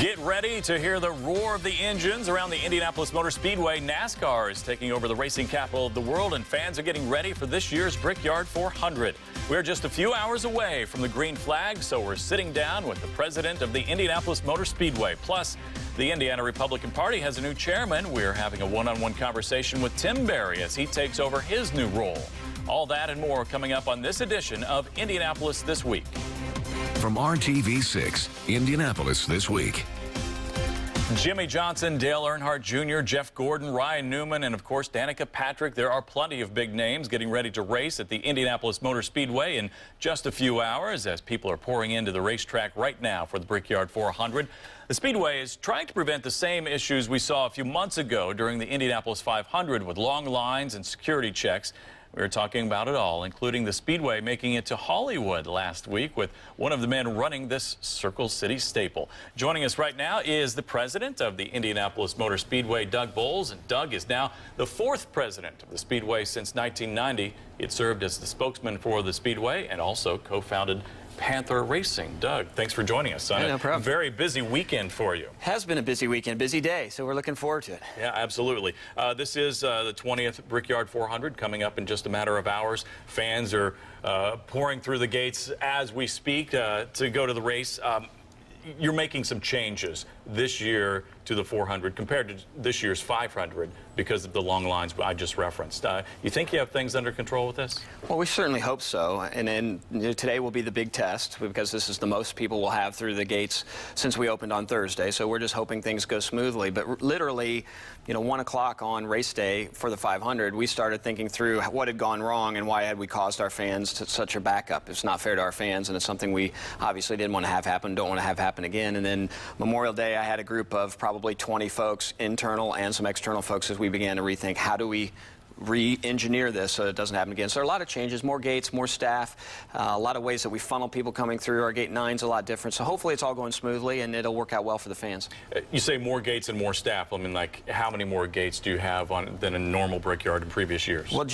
Get ready to hear the roar of the engines around the Indianapolis Motor Speedway. NASCAR is taking over the racing capital of the world, and fans are getting ready for this year's Brickyard 400. We're just a few hours away from the green flag, so we're sitting down with the president of the Indianapolis Motor Speedway. Plus, the Indiana Republican Party has a new chairman. We're having a one-on-one conversation with Tim Berry as he takes over his new role. All that and more coming up on this edition of Indianapolis This Week. From RTV6, Indianapolis This Week. Jimmy Johnson, Dale Earnhardt Jr., Jeff Gordon, Ryan Newman, and of course Danica Patrick. There are plenty of big names getting ready to race at the Indianapolis Motor Speedway in just a few hours as people are pouring into the racetrack right now for the Brickyard 400. The Speedway is trying to prevent the same issues we saw a few months ago during the Indianapolis 500 with long lines and security checks. We were talking about it all, including the Speedway making it to Hollywood last week with one of the men running this Circle City staple. Joining us right now is the president of the Indianapolis Motor Speedway, Doug Bowles. And Doug is now the fourth president of the Speedway since 1990. He had served as the spokesman for the Speedway and also co-founded Panther Racing. Doug, thanks for joining us on no problem. A very busy weekend for you. Has been a busy weekend, busy day, so we're looking forward to it. Yeah, absolutely. This is the 20th Brickyard 400 coming up in just a matter of hours. Fans are pouring through the gates as we speak to go to the race. You're making some changes this year to the 400 compared to this year's 500 because of the long lines I just referenced. You think you have things under control with this? Well, we certainly hope so. And then today will be the big test because this is the most people will have through the gates since we opened on Thursday. So we're just hoping things go smoothly. But literally, 1 o'clock on race day for the 500, we started thinking through what had gone wrong and why had we caused our fans such a backup. It's not fair to our fans, and it's something we obviously didn't want to have happen, don't want to have happen again. And then Memorial Day, I had a group of probably 20 folks, internal and some external folks, as we began to rethink how do we re-engineer this so it doesn't happen again. So there are a lot of changes, more gates, more staff, a lot of ways that we funnel people coming through. Our gate 9's a lot different. So hopefully it's all going smoothly and it'll work out well for the fans. You say more gates and more staff. I mean, like, how many more gates do you have than a normal Brickyard in previous years? Well,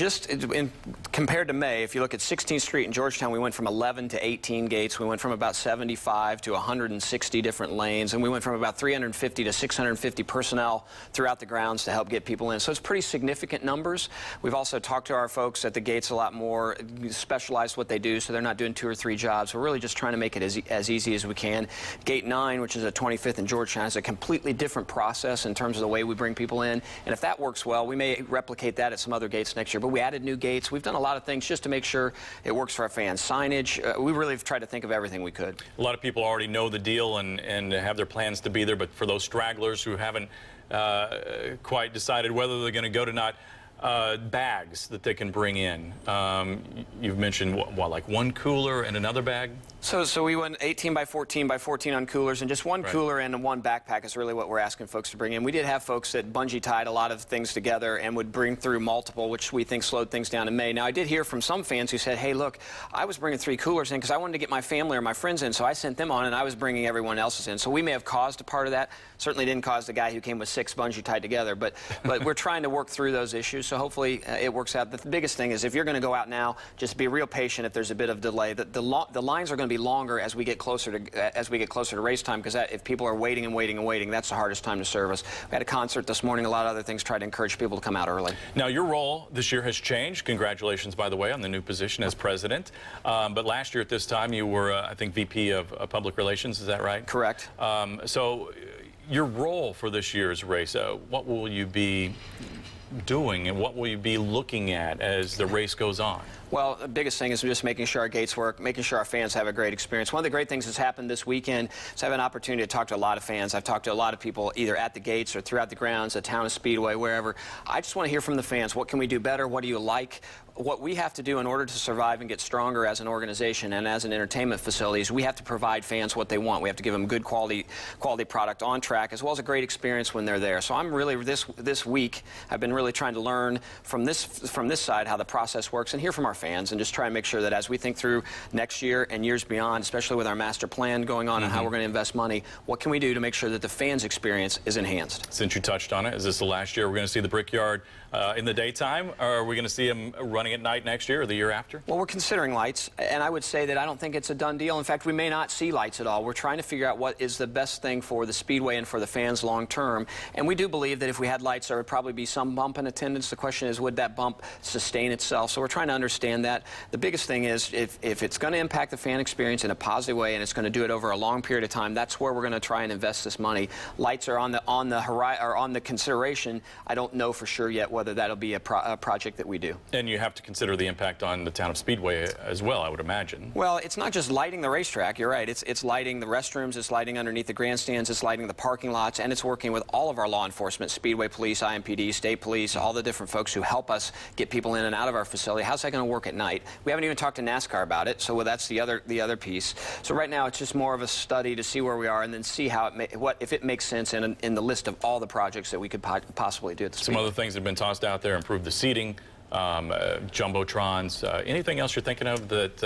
compared to May, if you look at 16th Street in Georgetown, we went from 11 to 18 gates. We went from about 75 to 160 different lanes, and we went from about 350 to 650 personnel throughout the grounds to help get people in. So it's pretty significant numbers. We've also talked to our folks at the gates a lot more, specialized what they do, so they're not doing 2 or 3 jobs. We're really just trying to make it as easy as we can. Gate 9, which is at 25th and Georgetown, has a completely different process in terms of the way we bring people in. And if that works well, we may replicate that at some other gates next year. But we added new gates. We've done a lot of things just to make sure it works for our fans. Signage, we really have tried to think of everything we could. A lot of people already know the deal and have their plans to be there, but for those stragglers who haven't quite decided whether they're going to go to not, bags that they can bring in. You've mentioned, like 1 cooler and another bag? So we went 18 by 14 by 14 on coolers, and just 1 Right. cooler and 1 backpack is really what we're asking folks to bring in. We did have folks that bungee tied a lot of things together and would bring through multiple, which we think slowed things down in May. Now, I did hear from some fans who said, hey, look, I was bringing 3 coolers in because I wanted to get my family or my friends in, so I sent them on, and I was bringing everyone else's in. So we may have caused a part of that. Certainly didn't cause the guy who came with 6 bungee tied together, but we're trying to work through those issues, so hopefully it works out. The biggest thing is if you're going to go out now, just be real patient if there's a bit of delay. The lines are going to be longer as we get closer to race time, because if people are waiting and waiting and waiting, that's the hardest time to service. We had a concert this morning, a lot of other things, tried to encourage people to come out early. Now, your role this year has changed. Congratulations, by the way, on the new position as president. But last year at this time, you were, I think, VP of Public Relations. Is that right? Correct. So your role for this year's race, what will you be doing and what will you be looking at as the race goes on? Well, the biggest thing is just making sure our gates work, making sure our fans have a great experience. One of the great things that's happened this weekend is I have an opportunity to talk to a lot of fans. I've talked to a lot of people either at the gates or throughout the grounds, at Town of Speedway, wherever. I just want to hear from the fans. What can we do better? What do you like? What we have to do in order to survive and get stronger as an organization and as an entertainment facility is we have to provide fans what they want. We have to give them good quality product on track as well as a great experience when they're there. So I'm really, this week, I've been really trying to learn from this side how the process works and hear from our fans and just try and make sure that as we think through next year and years beyond, especially with our master plan going on and how we're going to invest money, what can we do to make sure that the fans' experience is enhanced? Since you touched on it, is this the last year we're going to see the Brickyard in the daytime, or are we going to see them running at night next year or the year after? Well, we're considering lights, and I would say that I don't think it's a done deal. In fact, we may not see lights at all. We're trying to figure out what is the best thing for the Speedway and for the fans long term, and we do believe that if we had lights, there would probably be some bump in attendance. The question is, would that bump sustain itself? So we're trying to understand that. The biggest thing is if it's going to impact the fan experience in a positive way and it's going to do it over a long period of time, that's where we're going to try and invest this money. Lights are on the horizon, or on the consideration. I don't know for sure yet whether that'll be a project that we do. And you have to consider the impact on the town of Speedway as well, I would imagine. Well, it's not just lighting the racetrack. You're right. It's lighting the restrooms, it's lighting underneath the grandstands, it's lighting the parking lots, and it's working with all of our law enforcement, Speedway Police, IMPD, State Police, all the different folks who help us get people in and out of our facility. How's that going to work at night? We haven't even talked to NASCAR about it, so that's the other piece. So right now it's just more of a study to see where we are and then see how if it makes sense in the list of all the projects that we could possibly do at the Some other things that have been tossed out there: improve the seating, jumbotrons. Anything else you're thinking of that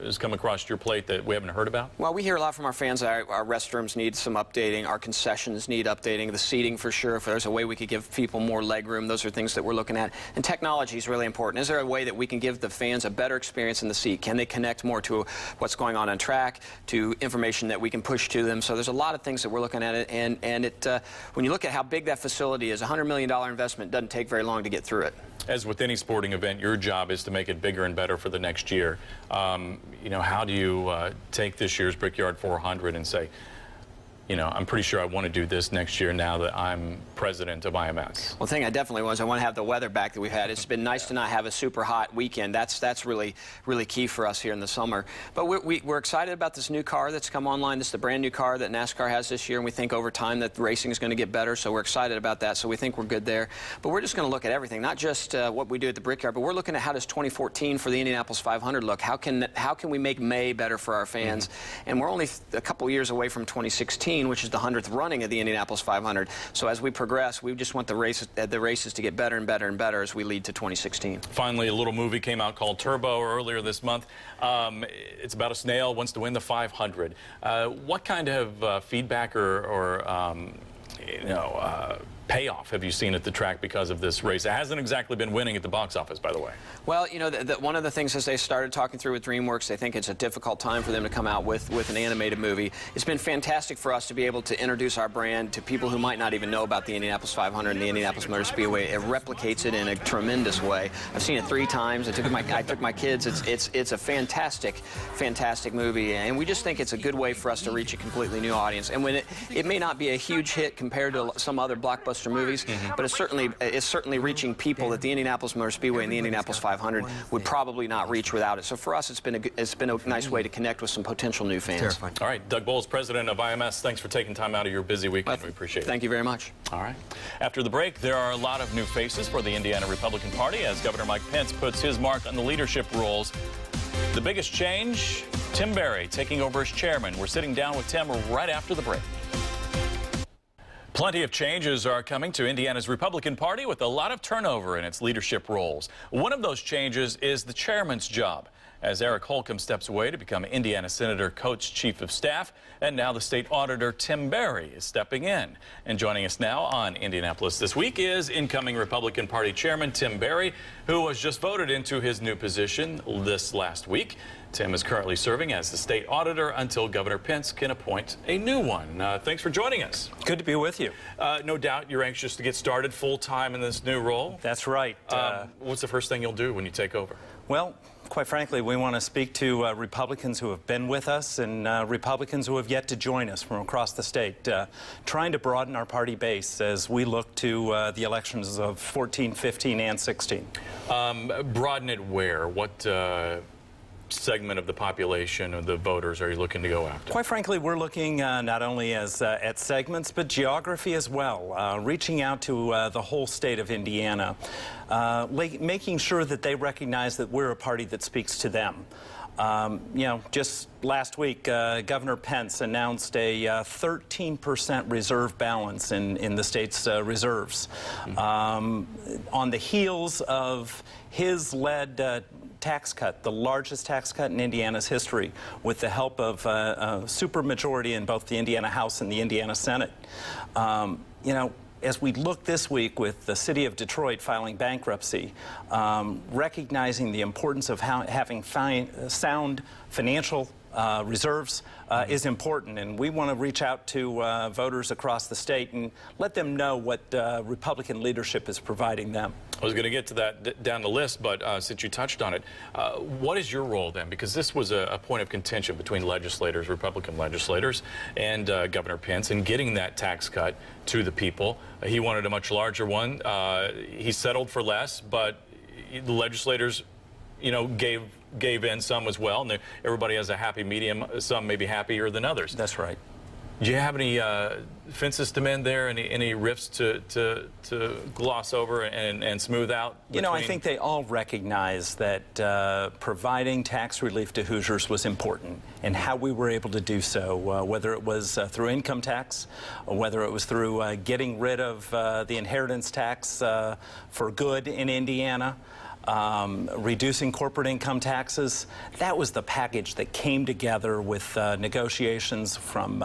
has come across your plate that we haven't heard about? Well, we hear a lot from our fans that our restrooms need some updating, our concessions need updating, the seating for sure. If there's a way we could give people more leg room, those are things that we're looking at. And technology is really important. Is there a way that we can give the fans a better experience in the seat? Can they connect more to what's going on track, to information that we can push to them? So there's a lot of things that we're looking at it, and when you look at how big that facility is, a $100 million investment doesn't take very long to get through it. As with any sporting event, your job is to make it bigger and better for the next year. You know, how do you take this year's Brickyard 400 and say, you know, I'm pretty sure I want to do this next year now that I'm president of IMS? Well, the thing I definitely want to have the weather back that we've had. It's been nice to not have a super hot weekend. That's really key for us here in the summer. But we're excited about this new car that's come online. This is the brand new car that NASCAR has this year, and we think over time that the racing is going to get better. So we're excited about that. So we think we're good there. But we're just going to look at everything, not just what we do at the Brickyard, but we're looking at how does 2014 for the Indianapolis 500 look? How can we make May better for our fans? And we're only a couple years away from 2016. Which is the 100th running of the Indianapolis 500. So as we progress, we just want the races to get better and better and better as we lead to 2016. Finally, a little movie came out called Turbo earlier this month. It's about a snail wants to win the 500. What kind of feedback or payoff have you seen at the track because of this race? It hasn't exactly been winning at the box office, by the way. Well, you know, one of the things as they started talking through with DreamWorks, they think it's a difficult time for them to come out with an animated movie. It's been fantastic for us to be able to introduce our brand to people who might not even know about the Indianapolis 500 and the Indianapolis Motor Speedway. It replicates it in a tremendous way. I've seen it 3 times. I took my kids. It's a fantastic movie, and we just think it's a good way for us to reach a completely new audience. And when it may not be a huge hit compared to some other blockbuster movies, but it's certainly reaching people that the Indianapolis Motor Speedway and the Indianapolis 500 would probably not reach without it. So for us, it's been a nice way to connect with some potential new fans. All right, Doug Bowles, president of IMS, thanks for taking time out of your busy weekend. We appreciate it. Thank you very much. All right. After the break, there are a lot of new faces for the Indiana Republican Party as Governor Mike Pence puts his mark on the leadership roles. The biggest change, Tim Berry taking over as chairman. We're sitting down with Tim right after the break. Plenty of changes are coming to Indiana's Republican Party with a lot of turnover in its leadership roles. One of those changes is the chairman's job, as Eric Holcomb steps away to become Indiana Senator Coates' chief of staff, and now the state auditor Tim Berry is stepping in. And joining us now on Indianapolis This Week is incoming Republican Party chairman Tim Berry, who was just voted into his new position this last week. Tim is currently serving as the state auditor until Governor Pence can appoint a new one. Thanks for joining us. Good to be with you. No doubt you're anxious to get started full-time in this new role. That's right. What's the first thing you'll do when you take over? Well, quite frankly, we want to speak to Republicans who have been with us and Republicans who have yet to join us from across the state, trying to broaden our party base as we look to the elections of 14, 15, and 16. Broaden it where? What segment of the population of the voters are you looking to go after? Quite frankly, we're looking not only at segments, but geography as well, reaching out to the whole state of Indiana, making sure that they recognize that we're a party that speaks to them. You know, just last week, Governor Pence announced a 13% reserve balance in the state's reserves. On the heels of his led tax cut, the largest tax cut in Indiana's history, with the help of a supermajority in both the Indiana House and the Indiana Senate. You know, as we look this week with the city of Detroit filing bankruptcy, recognizing the importance of having sound financial reserves is important, and we want to reach out to voters across the state and let them know what Republican leadership is providing them. I was going to get to that down the list, but since you touched on it, what is your role then? Because this was a point of contention between legislators, Republican legislators, and Governor Pence in getting that tax cut to the people. He wanted a much larger one. He settled for less, but the legislators, you know, gave in some as well, and everybody has a happy medium. Some may be happier than others. That's right. Do you have any fences to mend there? Any rifts to gloss over and smooth out? You know, I think they all recognize that providing tax relief to Hoosiers was important, and how we were able to do so, whether it was through income tax, or whether it was through getting rid of the inheritance tax for good in Indiana. Reducing corporate income taxes. That was the package that came together with negotiations from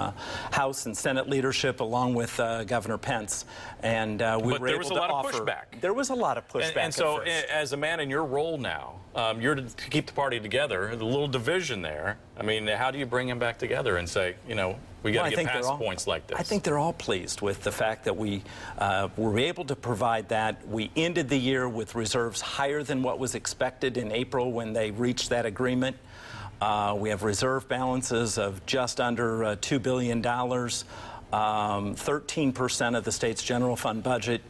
House and Senate leadership, along with Governor Pence, and we were able to offer. There was a lot of pushback. There was a lot of pushback. And so, as a man in your role now, you're to keep the party together. The little division there. I mean, how do you bring them back together and say, you know, we got to get past points like this? I think they're all pleased with the fact that we were able to provide that. We ended the year with reserves higher than what was expected in April when they reached that agreement. We have reserve balances of just under $2 billion, 13% of the state's general fund budget,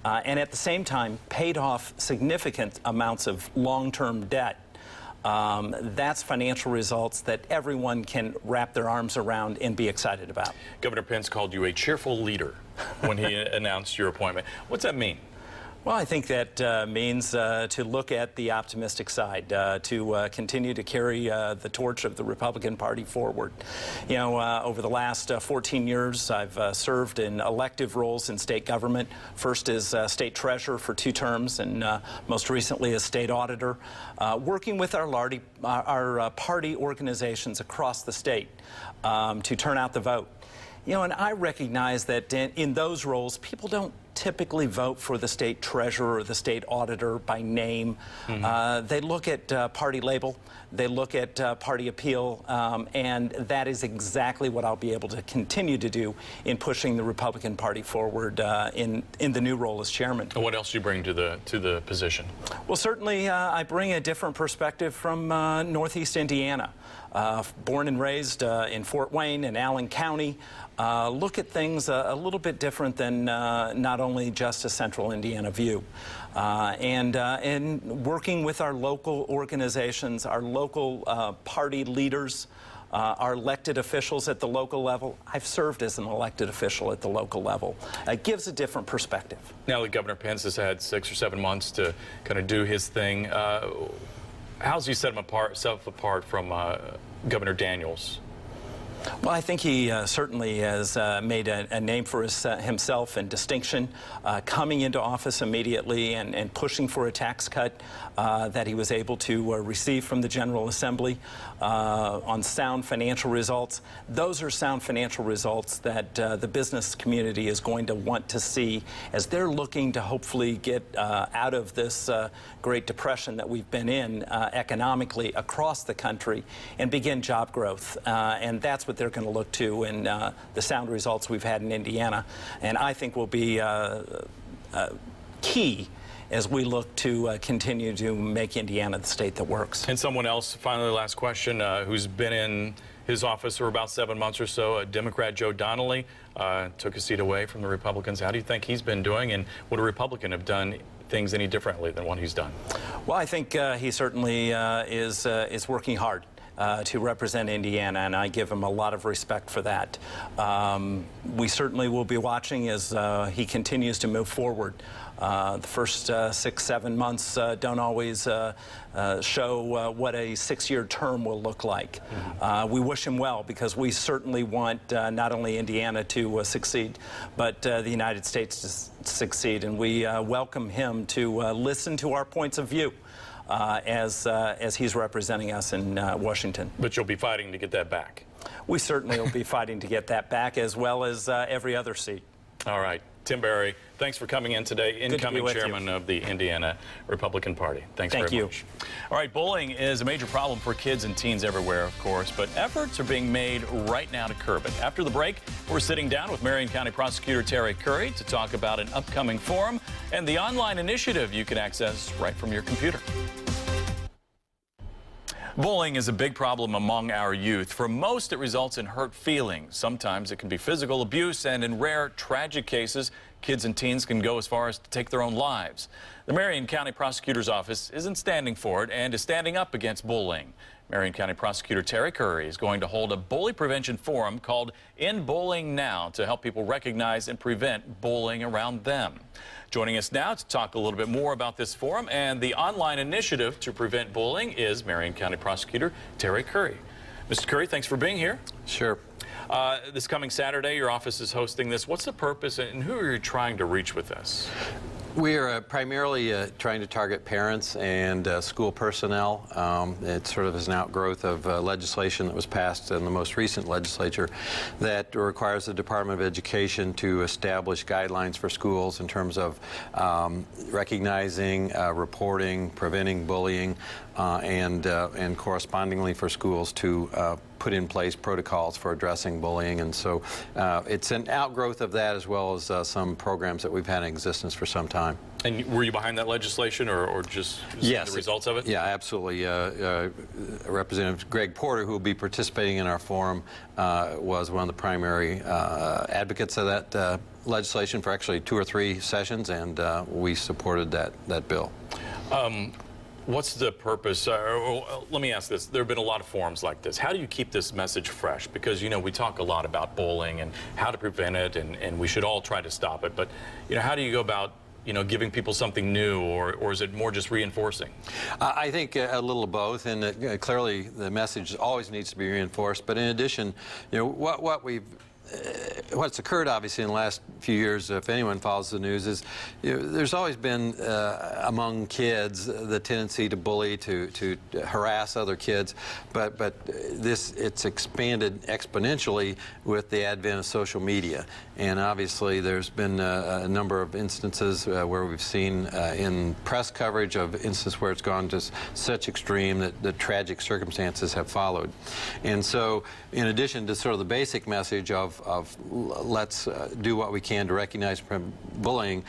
and at the same time paid off significant amounts of long-term debt. That's financial results that everyone can wrap their arms around and be excited about. Governor Pence called you a cheerful leader when he announced your appointment. What's that mean? Well, I think that means to look at the optimistic side, to continue to carry the torch of the Republican Party forward. You know, over the last 14 years, I've served in elective roles in state government, first as state treasurer for 2 terms, and most recently as state auditor, working with our party organizations across the state to turn out the vote. You know, and I recognize that in those roles, people don't typically vote for the state treasurer or the state auditor by name. They look at party label, they look at party appeal, and that is exactly what I'll be able to continue to do in pushing the Republican Party forward in the new role as chairman. And what else do you bring to the position? Well, certainly I bring a different perspective from Northeast Indiana. Born and raised in Fort Wayne and Allen County, look at things a little bit different than not only just a central Indiana view. And working with our local organizations, our local party leaders, our elected officials at the local level. I've served as an elected official at the local level. It gives a different perspective. Now that Governor Pence has had 6 or 7 months to kind of do his thing, how's he set himself apart from Governor Daniels? Well, I think he certainly has made a name for himself and distinction, coming into office immediately and pushing for a tax cut that he was able to receive from the General Assembly on sound financial results. Those are sound financial results that the business community is going to want to see as they're looking to hopefully get out of this Great Depression that we've been in economically across the country and begin job growth. And that's what they're going to look to in the sound results we've had in Indiana, and I think will be key as we look to continue to make Indiana the state that works. And someone else, finally, last question, who's been in his office for about 7 months or so, Democrat Joe Donnelly, took a seat away from the Republicans. How do you think he's been doing, and would a Republican have done things any differently than what he's done? Well, I think he certainly is working hard to represent Indiana, and I give him a lot of respect for that. We certainly will be watching as he continues to move forward. The first 6-7 months don't always show what a 6-year term will look like. We wish him well because we certainly want not only Indiana to succeed, but the United States to succeed, and we welcome him to listen to our points of view. as he's representing us in Washington. But you'll be fighting to get that back. We certainly will be fighting to get that back, as well as every other seat. All right. Tim Berry, thanks for coming in today, incoming chairman of the Indiana Republican Party. Thanks very much. All right, bullying is a major problem for kids and teens everywhere, of course, but efforts are being made right now to curb it. After the break, we're sitting down with Marion County Prosecutor Terry Curry to talk about an upcoming forum and the online initiative you can access right from your computer. Bullying is a big problem among our youth. For most, it results in hurt feelings. Sometimes it can be physical abuse, and in rare, tragic cases, kids and teens can go as far as to take their own lives. The Marion County Prosecutor's Office isn't standing for it and is standing up against bullying. Marion County Prosecutor Terry Curry is going to hold a bully prevention forum called End Bullying Now to help people recognize and prevent bullying around them. Joining us now to talk a little bit more about this forum and the online initiative to prevent bullying is Marion County Prosecutor Terry Curry. Mr. Curry, thanks for being here. Sure. This coming Saturday, your office is hosting this. What's the purpose and who are you trying to reach with this? We are primarily trying to target parents and school personnel. It sort of is an outgrowth of legislation that was passed in the most recent legislature that requires the Department of Education to establish guidelines for schools in terms of recognizing, reporting, preventing bullying, and correspondingly for schools to put in place protocols for addressing bullying. And so it's an outgrowth of that, as well as some programs that we've had in existence for some time. And were you behind that legislation or just seeing the results of it? Yeah, absolutely. Representative Greg Porter, who will be participating in our forum, was one of the primary advocates of that legislation for actually 2 or 3 sessions, and we supported that bill. What's the purpose? Let me ask this. There have been a lot of forums like this. How do you keep this message fresh? Because, you know, we talk a lot about bullying and how to prevent it, and we should all try to stop it. But, you know, how do you go about, you know, giving people something new, or is it more just reinforcing? I think a little of both, and clearly the message always needs to be reinforced. But in addition, you know, what's occurred obviously in the last few years, if anyone follows the news, is there's always been among kids the tendency to bully, to harass other kids, but it's expanded exponentially with the advent of social media. And obviously there's been a number of instances where we've seen in press coverage of instances where it's gone to such extreme that the tragic circumstances have followed. And so in addition to sort of the basic message of let's do what we can to recognize bullying,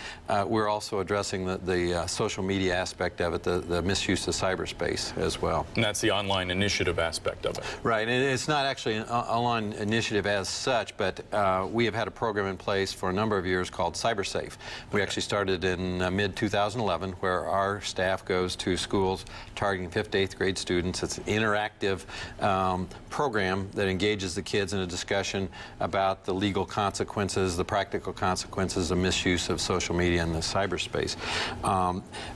we're also addressing the social media aspect of it, the misuse of cyberspace as well. And that's the online initiative aspect of it. Right, and it's not actually an online initiative as such, but we have had a program in place for a number of years called CyberSafe. We actually started in mid-2011, where our staff goes to schools targeting 5th to 8th grade students. It's an interactive program that engages the kids in a discussion about the legal consequences, the practical consequences of misuse of social media in the cyberspace.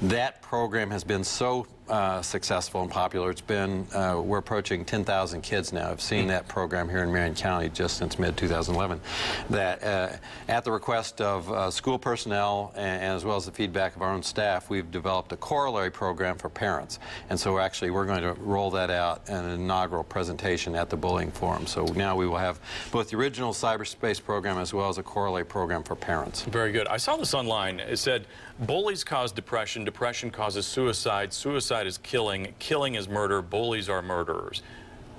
That program has been so successful and popular. It's been, we're approaching 10,000 kids now. I've seen that program here in Marion County just since mid-2011. That at the request of school personnel and as well as the feedback of our own staff, we've developed a corollary program for parents. And so we're going to roll that out in an inaugural presentation at the Bullying Forum. So now we will have both the original cyberspace program as well as a corollary program for parents. Very good. I saw this online. It said, bullies cause depression, depression causes suicide, suicide is killing, killing is murder, bullies are murderers.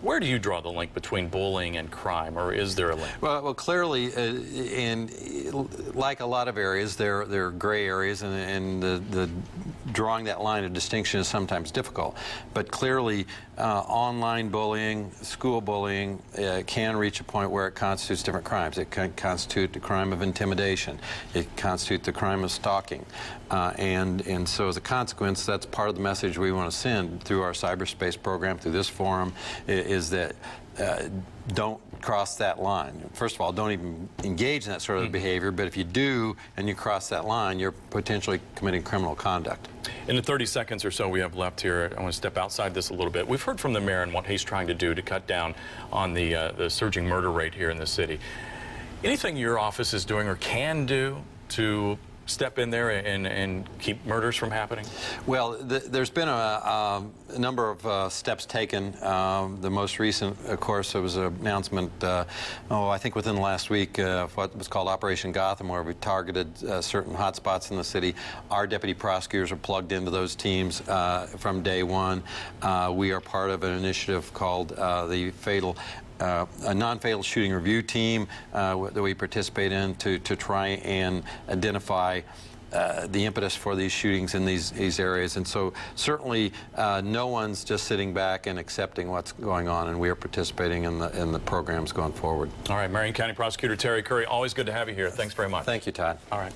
Where do you draw the link between bullying and crime, or is there a link? Well, clearly, and like a lot of areas, there are gray areas, and the drawing that line of distinction is sometimes difficult. But clearly, online bullying, school bullying, can reach a point where it constitutes different crimes. It can constitute the crime of intimidation. It constitutes the crime of stalking. And so as a consequence, that's part of the message we want to send through our cyberspace program, through this forum, is that don't cross that line. First of all, don't even engage in that sort of behavior, but if you do and you cross that line, you're potentially committing criminal conduct. In the 30 seconds or so we have left here, I want to step outside this a little bit. We've heard from the mayor and what he's trying to do to cut down on the surging murder rate here in the city. Anything your office is doing or can do to step in there and keep murders from happening? Well, there's been a number of steps taken. The most recent, of course, there was an announcement, I think within the last week, of what was called Operation Gotham, where we targeted certain hotspots in the city. Our deputy prosecutors are plugged into those teams from day one. We are part of an initiative called a non-fatal shooting review team that we participate in to try and identify the impetus for these shootings in these areas. And so certainly no one's just sitting back and accepting what's going on, and we are participating in the programs going forward. All right, Marion County Prosecutor Terry Curry, always good to have you here. Thanks very much. Thank you, Todd. All right.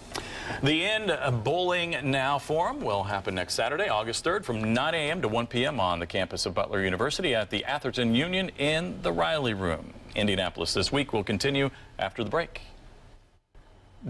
The End Bowling Now Forum will happen next Saturday, August 3rd from 9 a.m. to 1 p.m. on the campus of Butler University at the Atherton Union in the Riley Room. Indianapolis This Week will continue after the break.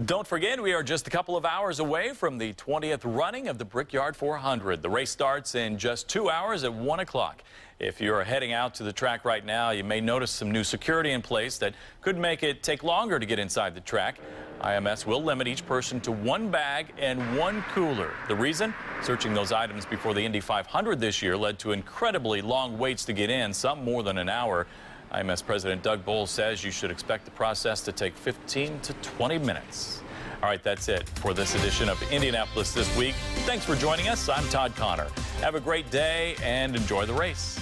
Don't forget, we are just a couple of hours away from the 20th running of the Brickyard 400. The race starts in just 2 hours at 1 o'clock. If you're heading out to the track right now, you may notice some new security in place that could make it take longer to get inside the track. IMS will limit each person to 1 bag and 1 cooler. The reason? Searching those items before the Indy 500 this year led to incredibly long waits to get in, some more than an hour. IMS President Doug Bowles says you should expect the process to take 15 to 20 minutes. All right, that's it for this edition of Indianapolis This Week. Thanks for joining us. I'm Todd Connor. Have a great day and enjoy the race.